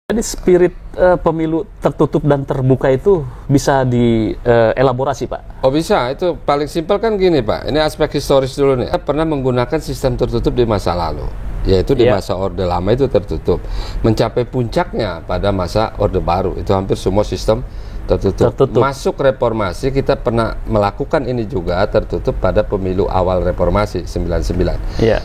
Jadi spirit pemilu tertutup dan terbuka itu bisa dielaborasi, Pak? Oh bisa, itu paling simpel kan gini Pak, ini aspek historis dulu nih. Kita pernah menggunakan sistem tertutup di masa lalu, yaitu di masa Orde Lama itu tertutup. Mencapai puncaknya pada masa Orde Baru, itu hampir semua sistem tertutup. Masuk reformasi, kita pernah melakukan ini juga tertutup pada pemilu awal reformasi, 99. Iya.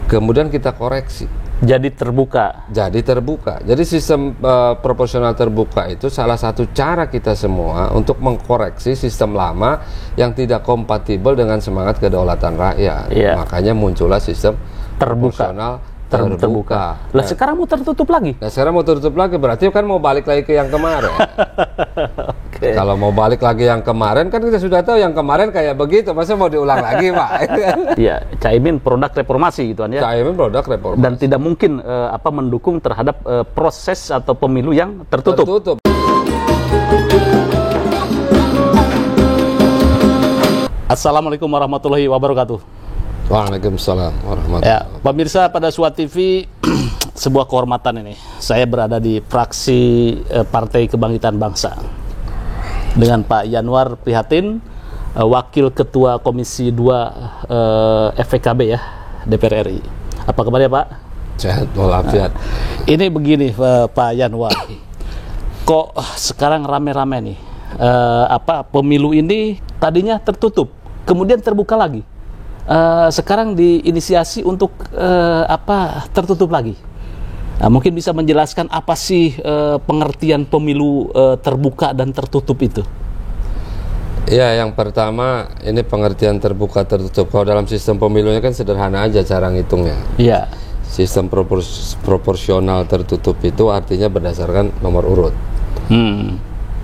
Kemudian kita koreksi. Jadi terbuka. Jadi sistem proporsional terbuka itu salah satu cara kita semua untuk mengkoreksi sistem lama yang tidak kompatibel dengan semangat kedaulatan rakyat. Iya. Makanya muncullah sistem proporsional terbuka. Lah sekarang mau tertutup lagi? Nah sekarang mau tertutup lagi, berarti kan mau balik lagi ke yang kemarin. Okay. Kalau mau balik lagi yang kemarin, kan kita sudah tahu yang kemarin kayak begitu, masa mau diulang lagi Pak? Iya, Caimin produk reformasi gitu kan ya. Caimin produk reformasi. Dan tidak mungkin mendukung terhadap proses atau pemilu yang tertutup. Assalamualaikum warahmatullahi wabarakatuh. Waalaikumsalam warahmatullahi wabarakatuh. Ya, pemirsa pada Suara TV, sebuah kehormatan ini. Saya berada di fraksi Partai Kebangkitan Bangsa dengan Pak Yanwar Prihatin, Wakil Ketua Komisi 2 FPKB ya, DPR RI. Apa kabarnya Pak? Sehat walafiat. Ini begini Pak Yanwar, kok sekarang rame-rame nih, pemilu ini tadinya tertutup, kemudian terbuka lagi. Sekarang diinisiasi untuk tertutup lagi. Nah, mungkin bisa menjelaskan apa sih pengertian pemilu terbuka dan tertutup itu? Ya, yang pertama ini pengertian terbuka tertutup. Kalau dalam sistem pemilunya kan sederhana aja cara ngitungnya. Iya. Sistem proporsional tertutup itu artinya berdasarkan nomor urut.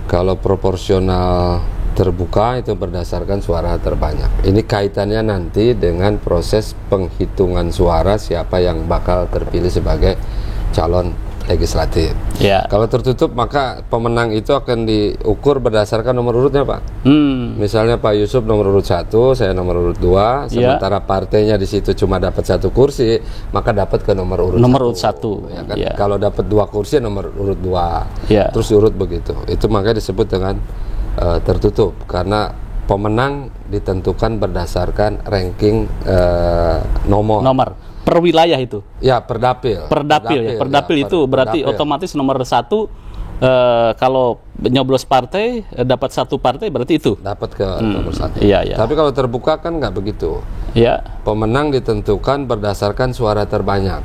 Kalau proporsional terbuka itu berdasarkan suara terbanyak. Ini kaitannya nanti dengan proses penghitungan suara siapa yang bakal terpilih sebagai calon legislatif. Ya. Kalau tertutup maka pemenang itu akan diukur berdasarkan nomor urutnya Pak. Misalnya Pak Yusuf nomor urut 1, saya nomor urut 2, sementara partainya di situ cuma dapat 1 kursi, maka dapat ke nomor urut 1. Ya kan? Ya. Kalau dapat 2 kursi nomor urut 2. Ya. Terus urut begitu. Itu makanya disebut dengan tertutup karena pemenang ditentukan berdasarkan ranking nomor per wilayah itu. Ya, per dapil. Per dapil itu berarti otomatis nomor 1 kalau nyoblos partai dapat 1 partai berarti itu dapat ke nomor 1. Iya. Tapi kalau terbuka kan nggak begitu. Iya. Pemenang ditentukan berdasarkan suara terbanyak.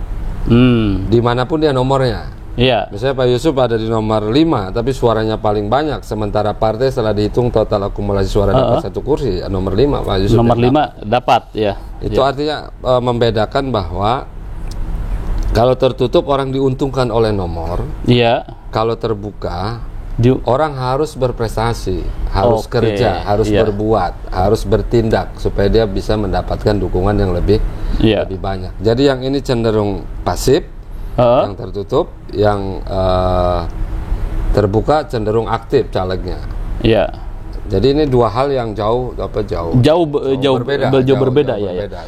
Dimanapun dia nomornya. Iya. Misalnya Pak Yusuf ada di nomor 5 tapi suaranya paling banyak, sementara partai setelah dihitung total akumulasi suara dapat 1 kursi, nomor 5 Pak Yusuf. Nomor 5 dapat ya. Itu artinya membedakan bahwa kalau tertutup orang diuntungkan oleh nomor. Iya. Kalau terbuka orang harus berprestasi, harus kerja, harus berbuat, harus bertindak supaya dia bisa mendapatkan dukungan yang lebih banyak. Jadi yang ini cenderung pasif. Yang tertutup, yang terbuka cenderung aktif calegnya. Iya. Jadi ini dua hal yang jauh berbeda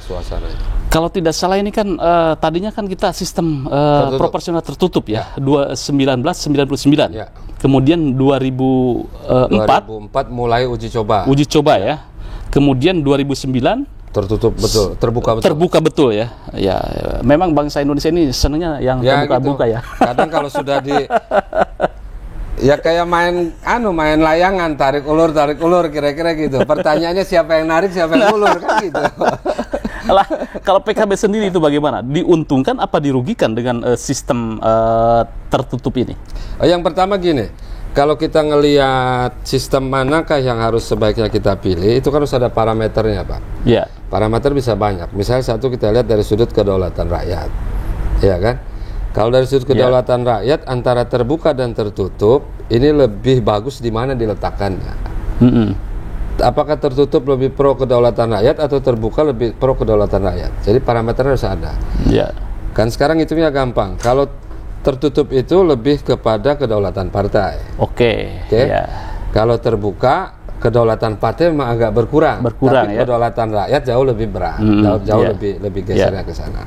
suasananya. Kalau tidak salah ini kan tadinya kan kita sistem proporsional tertutup ya, 1999. Ya. Kemudian 2004 mulai uji coba ya. Kemudian 2009 tertutup betul, terbuka betul ya. Ya, memang bangsa Indonesia ini senangnya yang terbuka-buka gitu. Ya. Kadang kalau sudah ya kayak main layangan tarik ulur kira-kira gitu. Pertanyaannya siapa yang narik, siapa yang ulur kan gitu. Lah, kalau PKB sendiri itu bagaimana? Diuntungkan apa dirugikan dengan sistem tertutup ini? Yang pertama gini. Kalau kita ngelihat sistem manakah yang harus sebaiknya kita pilih, itu kan harus ada parameternya Pak. Iya. Parameter bisa banyak. Misalnya satu kita lihat dari sudut kedaulatan rakyat, ya kan? Kalau dari sudut kedaulatan rakyat antara terbuka dan tertutup, ini lebih bagus di mana diletakkannya. Apakah tertutup lebih pro kedaulatan rakyat atau terbuka lebih pro kedaulatan rakyat? Jadi parameternya harus ada. Iya. Kan sekarang hitungnya gampang. Kalau tertutup itu lebih kepada kedaulatan partai. Oke. Ya. Kalau terbuka, kedaulatan partai memang agak berkurang tapi ya. Kedaulatan rakyat jauh lebih berat, lebih gesernya ke sana.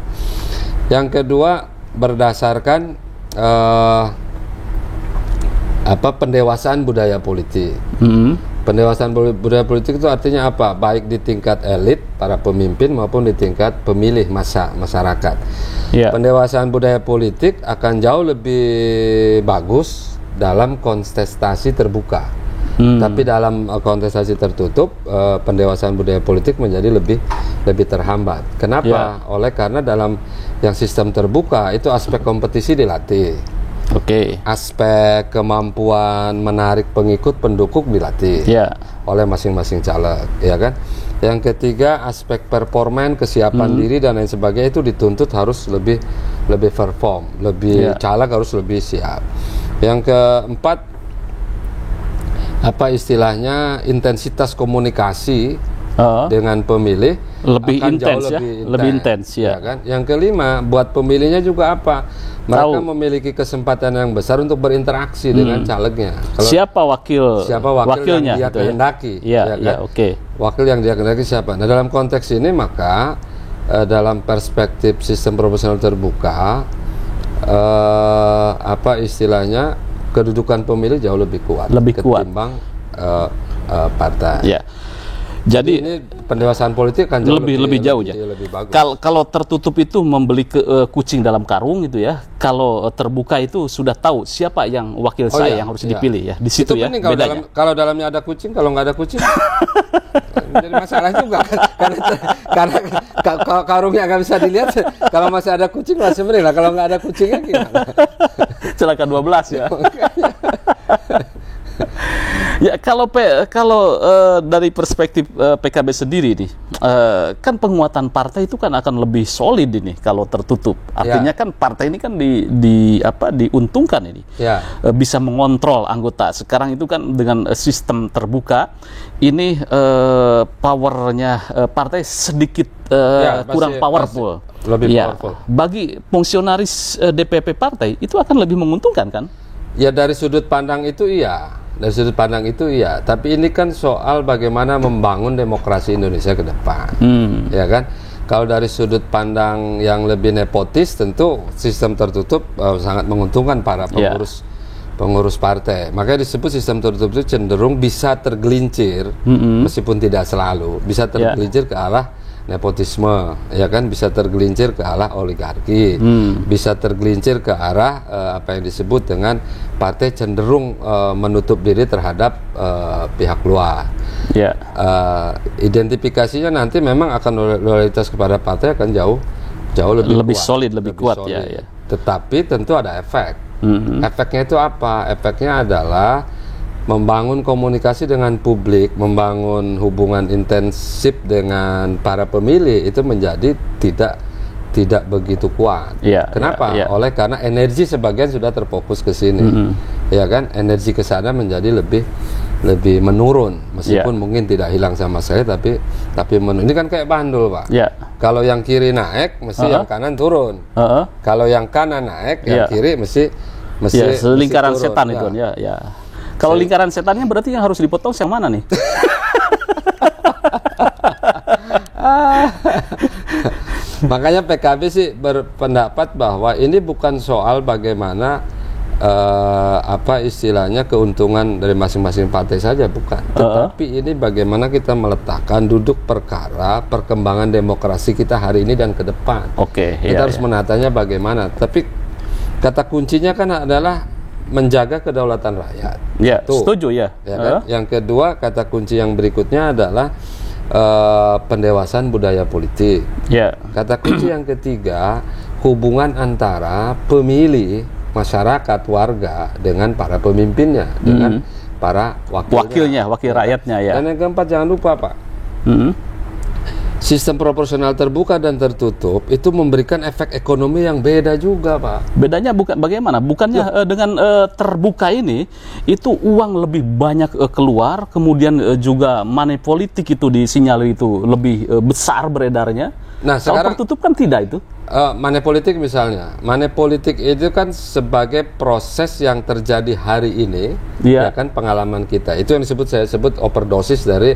Yang kedua berdasarkan pendewasaan budaya politik. Pendewasaan budaya politik itu artinya apa? Baik di tingkat elit, para pemimpin maupun di tingkat pemilih masyarakat. Pendewasaan budaya politik akan jauh lebih bagus dalam kontestasi terbuka. Tapi dalam kontestasi tertutup, pendewasaan budaya politik menjadi lebih terhambat. Kenapa? Karena dalam yang sistem terbuka itu aspek kompetisi dilatih. Aspek kemampuan menarik pengikut pendukung dilatih oleh masing-masing caleg, ya kan? Yang ketiga, aspek performan, kesiapan diri dan lain sebagainya itu dituntut harus lebih perform, caleg harus lebih siap. Yang keempat, intensitas komunikasi dengan pemilih lebih akan intens, jauh lebih intens, ya kan? Yang kelima, buat pemilihnya juga apa? Mereka memiliki kesempatan yang besar untuk berinteraksi dengan calegnya. Siapa wakilnya yang dia kehendaki, wakil yang dia kehendaki siapa? Nah, dalam konteks ini maka dalam perspektif sistem proporsional terbuka, kedudukan pemilih jauh lebih kuat ketimbang partai. Jadi ini pendewasaan politik kan lebih jauh ya. Kalau tertutup itu membeli kucing dalam karung gitu ya. Kalau terbuka itu sudah tahu siapa yang wakil saya yang harus dipilih ya. Di situ ya bedanya. Kalau dalamnya ada kucing, kalau nggak ada kucing jadi masalah juga karena karungnya nggak bisa dilihat. Kalau masih ada kucing masih beri lah. Kalau nggak ada kucingnya gimana? Celaka 12 ya. Ya kalau dari perspektif PKB sendiri nih, kan penguatan partai itu kan akan lebih solid ini kalau tertutup. Artinya kan partai ini kan diuntungkan ini, bisa mengontrol anggota. Sekarang itu kan dengan sistem terbuka, ini powernya partai sedikit kurang powerful. Lebih powerful. Bagi fungsionaris DPP partai itu akan lebih menguntungkan kan? Ya dari sudut pandang itu iya. Tapi ini kan soal bagaimana membangun demokrasi Indonesia ke depan, ya kan? Kalau dari sudut pandang yang lebih nepotis, tentu sistem tertutup sangat menguntungkan para pengurus partai. Makanya disebut sistem tertutup itu cenderung bisa tergelincir, meskipun tidak selalu, bisa tergelincir ke arah nepotisme, ya kan, bisa tergelincir ke arah oligarki, bisa tergelincir ke arah apa yang disebut dengan partai cenderung menutup diri terhadap pihak luar. Identifikasinya nanti memang akan loyalitas kepada partai akan jauh lebih solid, lebih kuat. Ya. Tetapi tentu ada efek. Efeknya itu apa? Efeknya adalah membangun komunikasi dengan publik, membangun hubungan intensif dengan para pemilih itu menjadi tidak begitu kuat. Kenapa? Karena energi sebagian sudah terfokus ke sini, ya kan? Energi ke sana menjadi lebih menurun, meskipun mungkin tidak hilang sama sekali, tapi ini kan kayak bandul, Pak. Kalau yang kiri naik, mesti yang kanan turun. Kalau yang kanan naik, yang kiri mesti lingkaran turun. Setan itu ya. Kalau lingkaran setannya berarti yang harus dipotong yang mana nih? Makanya PKB sih berpendapat bahwa ini bukan soal bagaimana keuntungan dari masing-masing partai saja, bukan. Tetapi ini bagaimana kita meletakkan duduk perkara perkembangan demokrasi kita hari ini dan ke depan. Kita harus menatanya bagaimana. Tapi kata kuncinya kan adalah menjaga kedaulatan rakyat. Setuju ya. Kan? Yang kedua, kata kunci yang berikutnya adalah pendewasaan budaya politik. Kata kunci yang ketiga, hubungan antara pemilih, masyarakat, warga dengan para pemimpinnya, dengan para wakil rakyatnya ya. Dan yang keempat, jangan lupa, Pak. Sistem proporsional terbuka dan tertutup itu memberikan efek ekonomi yang beda juga, Pak. Bedanya bagaimana? Bukannya dengan terbuka ini itu uang lebih banyak keluar, kemudian juga money politik itu disinyalir itu lebih besar beredarnya. Nah, sekarang kalau tertutup kan tidak itu. money politik misalnya. Money politik itu kan sebagai proses yang terjadi hari ini, ya kan, pengalaman kita. Itu yang saya sebut overdosis dari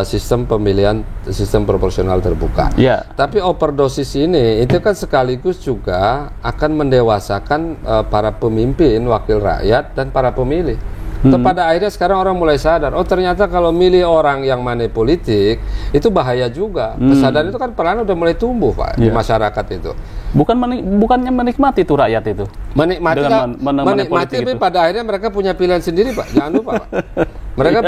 sistem pemilihan, sistem proporsional terbuka. Tapi overdosis ini itu kan sekaligus juga akan mendewasakan para pemimpin, wakil rakyat, dan para pemilih. Pada akhirnya sekarang orang mulai sadar, oh ternyata kalau milih orang yang money politik itu bahaya juga. Kesadaran itu kan perlahan udah mulai tumbuh, Pak, di masyarakat itu. Bukannya menikmati itu rakyat itu. Menikmati, tapi pada akhirnya mereka punya pilihan sendiri, Pak. Jangan lupa, Pak. Mereka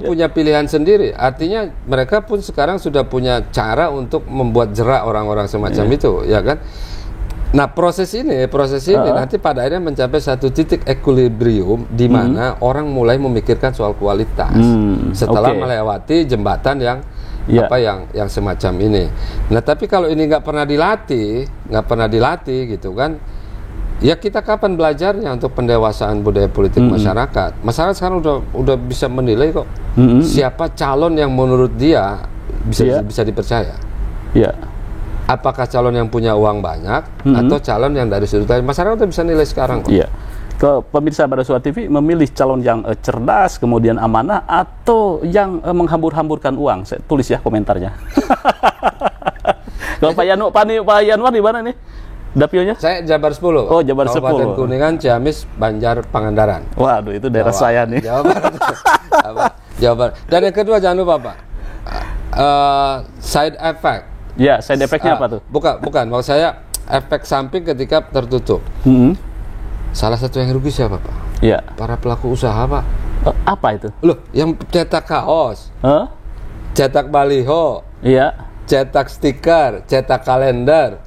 punya pilihan sendiri. Artinya mereka pun sekarang sudah punya cara untuk membuat jerak orang-orang semacam itu, ya kan? Nah, proses ini nanti pada akhirnya mencapai satu titik equilibrium di mana orang mulai memikirkan soal kualitas setelah melewati jembatan yang yang semacam ini. Nah, tapi kalau ini nggak pernah dilatih gitu kan, ya kita kapan belajarnya untuk pendewasaan budaya politik masyarakat? Masyarakat sekarang udah bisa menilai kok siapa calon yang menurut dia bisa dipercaya. Apakah calon yang punya uang banyak atau calon yang dari sudut lain? Masyarakat udah bisa nilai sekarang kok. Ke pemirsa Barasuara TV memilih calon yang cerdas, kemudian amanah, atau yang menghambur-hamburkan uang? Saya tulis ya komentarnya. Kalau Pak Yanwar di mana nih? Dapilnya? Saya Jabar 10. Oh, Jabar 10. Kabupaten Kuningan, Ciamis, Banjar, Pangandaran. Waduh, itu daerah saya nih. Jawa Barat. Dan yang kedua jangan lupa, Pak. Side effect. Side effect-nya apa tuh? Bukan. Maksud saya efek samping ketika tertutup. Salah satu yang rugi siapa, Pak? Para pelaku usaha, Pak. Apa itu? Loh, yang cetak kaos, cetak baliho, cetak stiker, cetak kalender.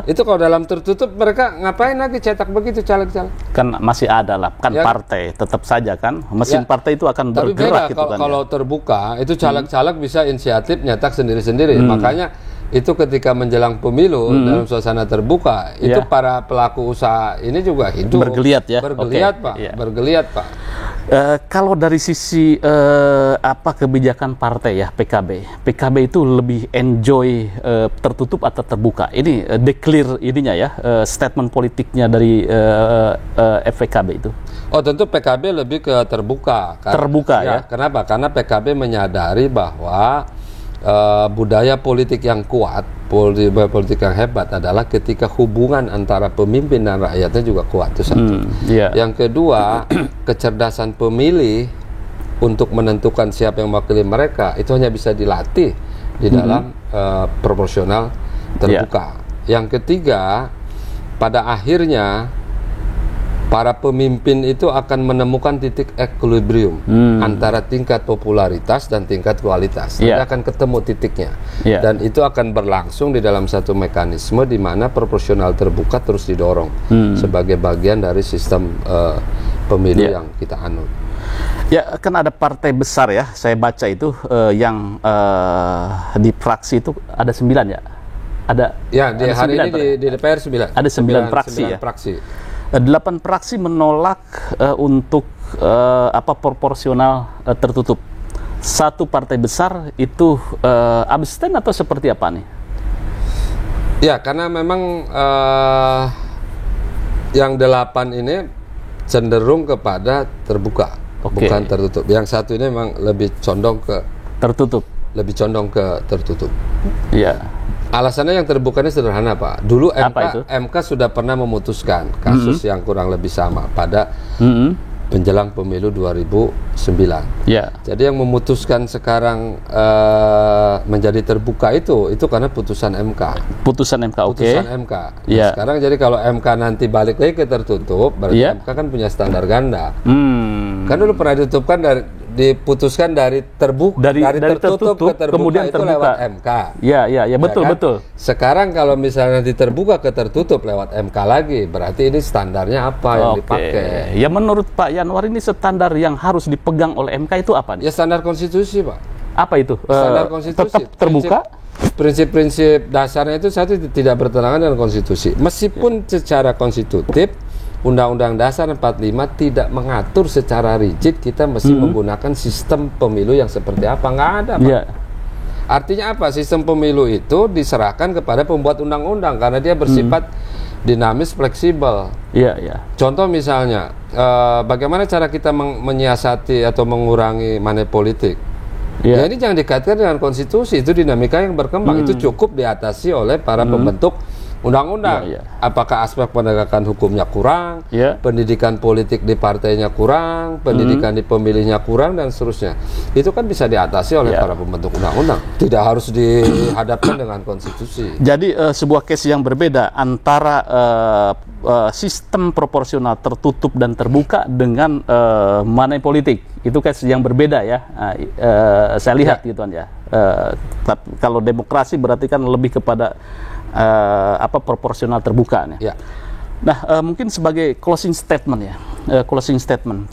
Itu kalau dalam tertutup mereka ngapain lagi cetak begitu caleg-caleg? Kan masih ada lah, kan partai tetap saja kan, mesin partai itu akan bergerak. Tapi beda kalau terbuka itu caleg-caleg bisa inisiatif nyetak sendiri-sendiri. Makanya itu ketika menjelang pemilu dalam suasana terbuka itu para pelaku usaha ini juga hidup bergeliat ya, Pak. Bergeliat, Pak. Kalau dari sisi kebijakan partai ya, PKB itu lebih enjoy tertutup atau terbuka? Ini declare ininya ya, statement politiknya dari PKB itu. Oh, tentu PKB lebih ke terbuka. Terbuka ya. Kenapa? Karena PKB menyadari bahwa budaya politik yang kuat, politik yang hebat adalah ketika hubungan antara pemimpin dan rakyatnya juga kuat. Itu satu. Yang kedua, kecerdasan pemilih untuk menentukan siapa yang mewakili mereka itu hanya bisa dilatih di dalam proporsional terbuka. Yang ketiga, pada akhirnya para pemimpin itu akan menemukan titik equilibrium antara tingkat popularitas dan tingkat kualitas. Mereka akan ketemu titiknya, dan itu akan berlangsung di dalam satu mekanisme di mana proporsional terbuka terus didorong sebagai bagian dari sistem pemilu yang kita anut. Ya, kan ada partai besar ya, saya baca itu yang di fraksi itu ada 9 ya. Ada hari ini di DPR 9. Ada 9 fraksi ya. 8 fraksi menolak untuk proporsional tertutup. Satu partai besar itu abstain atau seperti apa nih? Ya, karena memang yang 8 ini cenderung kepada terbuka, bukan tertutup. Yang satu ini memang lebih condong ke tertutup. Alasannya yang terbuka ini sederhana, Pak. Dulu MK sudah pernah memutuskan kasus yang kurang lebih sama pada menjelang pemilu 2009. Jadi yang memutuskan sekarang menjadi terbuka itu karena putusan MK. Putusan MK. Nah, sekarang jadi kalau MK nanti balik lagi ke tertutup, berarti MK kan punya standar ganda. Kan dulu pernah diputuskan dari tertutup ke terbuka, kemudian itu terbuka lewat MK. Betul. Sekarang kalau misalnya nanti terbuka ke tertutup lewat MK lagi, berarti ini standarnya apa yang dipakai? Ya, menurut Pak Yanwar ini standar yang harus dipegang oleh MK itu apa nih? Ya, standar konstitusi, Pak. Apa itu? Standar konstitusi. Tetap terbuka? Prinsip-prinsip dasarnya itu satu tidak bertentangan dengan konstitusi. Meskipun secara konstitutif Undang-Undang Dasar 45 tidak mengatur secara rigid kita mesti menggunakan sistem pemilu yang seperti apa, nggak ada, Pak. Artinya apa? Sistem pemilu itu diserahkan kepada pembuat undang-undang karena dia bersifat dinamis, fleksibel. Iya, iya. Contoh misalnya, bagaimana cara kita menyiasati atau mengurangi money politik? Ya Iya. ini jangan dikaitkan dengan konstitusi, itu dinamika yang berkembang, itu cukup diatasi oleh para pembentuk undang-undang. Iya, iya. Apakah aspek penegakan hukumnya kurang, Iya. pendidikan politik di partainya kurang, pendidikan di pemilihnya kurang, dan seterusnya. Itu kan bisa diatasi oleh Iya. para pembentuk undang-undang. Tidak harus dihadapkan dengan konstitusi. Jadi sebuah case yang berbeda antara sistem proporsional tertutup dan terbuka dengan money politik. Itu case yang berbeda ya. Saya lihat gitu kan ya. Kalau demokrasi berarti kan lebih kepada proporsional terbuka nih. Ya. Nah, mungkin sebagai closing statement ya,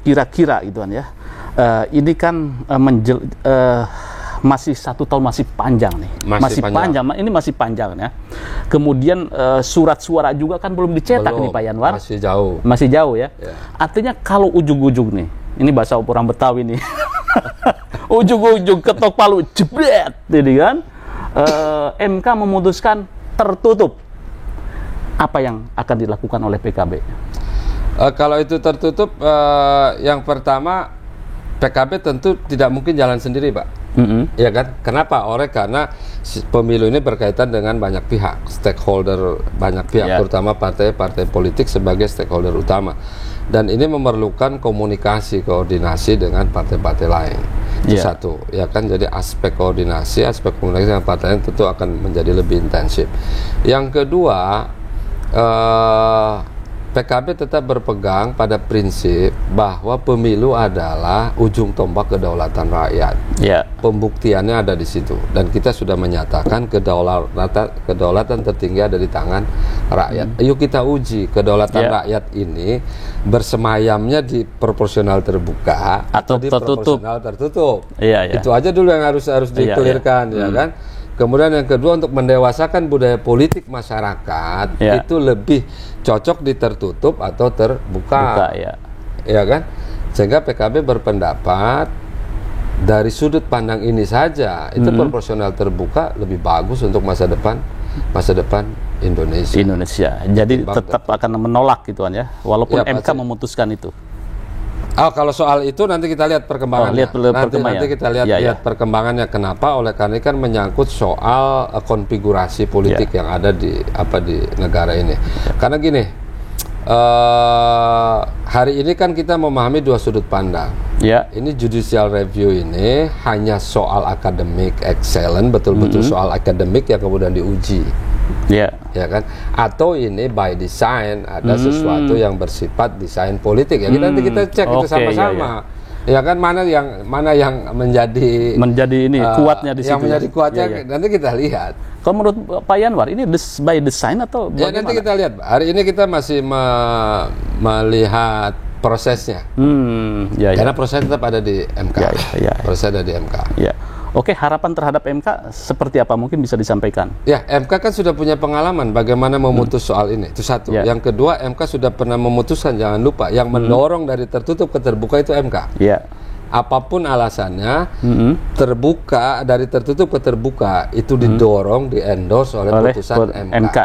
kira-kira gitu kan ya. Ini kan masih 1 tahun, masih panjang nih, Masih panjang. ini masih panjang ya. Kemudian surat suara juga kan belum dicetak Belum, nih Pak Yanwar, masih jauh ya. Ya. Artinya kalau ujung-ujung nih, ini bahasa orang Betawi nih, ujung-ujung ketok palu jebret, jadi kan, MK memutuskan tertutup, apa yang akan dilakukan oleh PKB? Kalau itu tertutup, yang pertama PKB tentu tidak mungkin jalan sendiri, Pak. Ya kan? Kenapa? Karena pemilu ini berkaitan dengan banyak pihak, stakeholder banyak pihak, terutama partai-partai politik sebagai stakeholder utama. Dan ini memerlukan komunikasi, koordinasi dengan partai-partai lain. Itu satu, ya kan? Jadi aspek koordinasi, aspek komunikasi dengan partai lain tentu akan menjadi lebih intensif. Yang kedua, PKB tetap berpegang pada prinsip bahwa pemilu adalah ujung tombak kedaulatan rakyat. Ya. Pembuktiannya ada di situ, dan kita sudah menyatakan kedaulatan tertinggi ada di tangan rakyat. Yuk kita uji kedaulatan rakyat ini bersemayamnya di proporsional terbuka atau di tertutup. proporsional tertutup. Iya, iya. Itu aja dulu yang harus dikelirkan, ya kan? Kemudian yang kedua, untuk mendewasakan budaya politik masyarakat, itu lebih cocok di tertutup atau terbuka. Ya kan? Sehingga PKB berpendapat dari sudut pandang ini saja, itu proporsional terbuka lebih bagus untuk masa depan Indonesia. Jadi tetap akan menolak gitu kan ya, walaupun MK pasti memutuskan itu. Kalau soal itu nanti kita lihat perkembangannya. Nanti kita lihat perkembangannya. Kenapa? Oleh karena ini kan menyangkut soal konfigurasi politik yang ada di negara ini. Karena gini, hari ini kan kita memahami dua sudut pandang. Ini judicial review ini hanya soal akademik excellent, betul-betul soal akademik yang kemudian diuji. Ya kan? Atau ini by design, ada sesuatu yang bersifat desain politik. Ya nanti kita cek itu sama-sama. Ya kan, mana yang menjadi ini kuatnya di situ. Yang menjadi kuatnya nanti kita lihat. Kalau menurut Pak Yanwar ini by design atau bagaimana? Ya nanti kita lihat. Hari ini kita masih melihat prosesnya. Karena proses tetap ada di MK. Proses ada di MK. Oke, harapan terhadap MK seperti apa, mungkin bisa disampaikan? Ya, MK kan sudah punya pengalaman bagaimana memutus soal ini. Itu satu. Yang kedua, MK sudah pernah memutuskan, jangan lupa, yang mendorong dari tertutup ke terbuka itu MK. Apapun alasannya, dari tertutup ke terbuka itu didorong, di-endorse oleh putusan MK.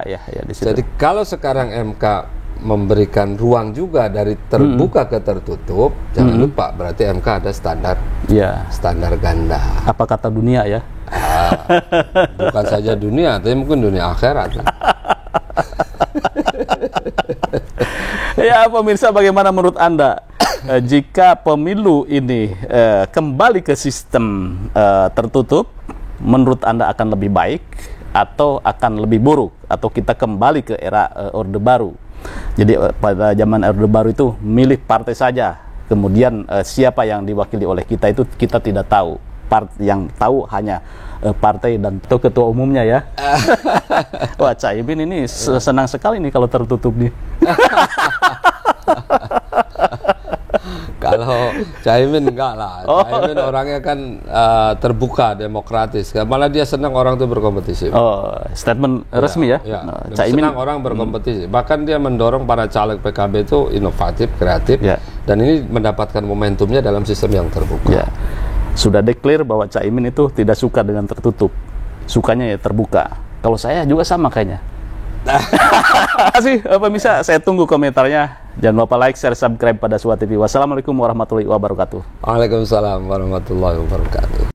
Di situ. Jadi kalau sekarang MK memberikan ruang juga dari terbuka ke tertutup, jangan lupa berarti MK ada standar ganda. Apa kata dunia ya? Bukan saja dunia, tapi mungkin dunia akhirat. Ya, pemirsa, bagaimana menurut Anda jika pemilu ini kembali ke sistem tertutup? Menurut Anda akan lebih baik atau akan lebih buruk, atau kita kembali ke era Orde Baru? Jadi pada zaman Orde Baru itu milih partai saja, kemudian siapa yang diwakili oleh kita itu kita tidak tahu. Yang tahu hanya partai dan ketua umumnya ya. Wah, Caimin ini senang sekali nih kalau tertutup nih. Kalau Caimin enggak lah. Caimin orangnya kan terbuka, demokratis. Malah dia senang orang itu berkompetisi. Statement resmi ya. Caimin senang orang berkompetisi. Bahkan dia mendorong para caleg PKB itu inovatif, kreatif, dan ini mendapatkan momentumnya dalam sistem yang terbuka. sudah declare bahwa Caimin itu tidak suka dengan tertutup, sukanya ya terbuka. Kalau saya juga sama kayaknya. Terima kasih pemirsa, saya tunggu komentarnya. Jangan lupa like, share, subscribe pada Suara TV. Wassalamualaikum warahmatullahi wabarakatuh. Waalaikumsalam warahmatullahi wabarakatuh.